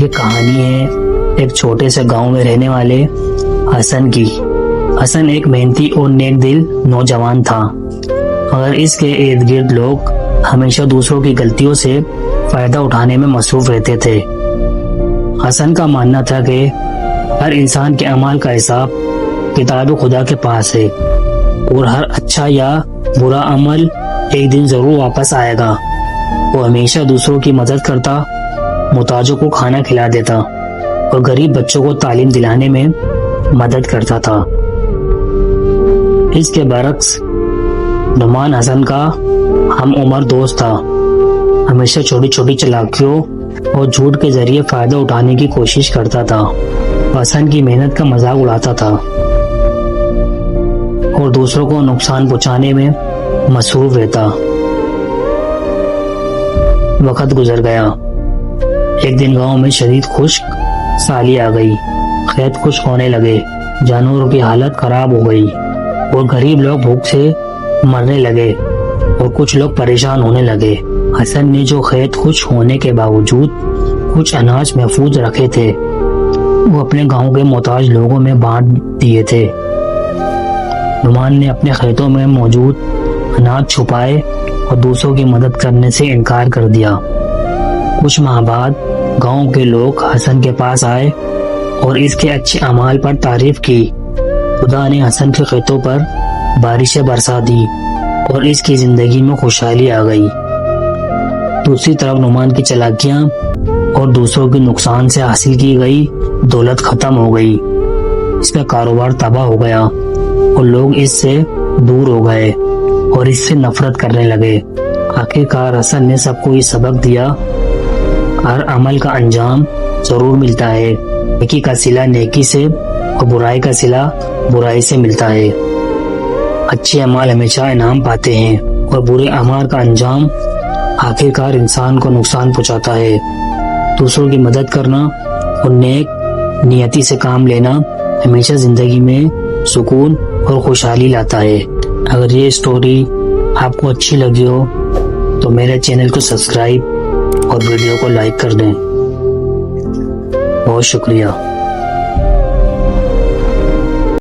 یہ کہانی ہے ایک چھوٹے سے گاؤں میں رہنے والے حسن کی۔ حسن ایک محنتی اور نیک دل نوجوان تھا، مگر اس کے ارد گرد لوگ ہمیشہ دوسروں کی غلطیوں سے فائدہ اٹھانے میں مصروف رہتے تھے۔ حسن کا ماننا تھا کہ ہر انسان کے اعمال کا حساب کتاب خدا کے پاس ہے، اور ہر اچھا یا برا عمل ایک دن ضرور واپس آئے گا۔ وہ ہمیشہ دوسروں کی مدد کرتا، محتاجوں کو کھانا کھلا دیتا اور غریب بچوں کو تعلیم دلانے میں مدد کرتا تھا۔ اس کے برعکس نعمان حسن کا ہم عمر دوست تھا، ہمیشہ چھوٹی چھوٹی چالاکیوں اور جھوٹ کے ذریعے فائدہ اٹھانے کی کوشش کرتا تھا۔ حسن کی محنت کا مذاق اڑاتا تھا اور دوسروں کو نقصان پہنچانے میں مصروف رہتا۔ وقت گزر گیا۔ ایک دن گاؤں میں شدید خشک سالی آ گئی، کھیت خشک ہونے لگے، جانوروں کی حالت خراب ہو گئی اور غریب لوگ بھوک سے مرنے لگے اور کچھ لوگ پریشان ہونے لگے۔ حسن نے جو کھیت خشک ہونے کے باوجود کچھ اناج محفوظ رکھے تھے، وہ اپنے گاؤں کے محتاج لوگوں میں بانٹ دیے تھے۔ نعمان نے اپنے کھیتوں میں موجود اناج چھپائے اور دوسروں کی مدد کرنے سے انکار کر دیا۔ کچھ ماہ بعد گاؤں کے لوگ حسن کے پاس آئے اور اس کے اچھے اعمال پر تعریف کی۔ خدا نے حسن کے کھیتوں پر بارشیں برسا دی اور اس کی زندگی میں خوشحالی آ گئی۔ دوسری طرف نعمان کی چالاکیاں اور دوسروں کے نقصان سے حاصل کی گئی دولت ختم ہو گئی۔ اس کا کاروبار تباہ ہو گیا اور لوگ اس سے دور ہو گئے اور اس سے نفرت کرنے لگے۔ آخرکار حسن نے سب کو یہ سبق دیا، ہر عمل کا انجام ضرور ملتا ہے، نیکی کا صلہ نیکی سے اور برائی کا صلہ برائی سے ملتا ہے۔ اچھے اعمال ہمیشہ انعام پاتے ہیں اور برے اعمال کا انجام آخرکار انسان کو نقصان پہنچاتا ہے۔ دوسروں کی مدد کرنا اور نیک نیتی سے کام لینا ہمیشہ زندگی میں سکون اور خوشحالی لاتا ہے۔ اگر یہ سٹوری آپ کو اچھی لگی ہو تو میرے چینل کو سبسکرائب اور ویڈیو کو لائک کر دیں۔ بہت شکریہ۔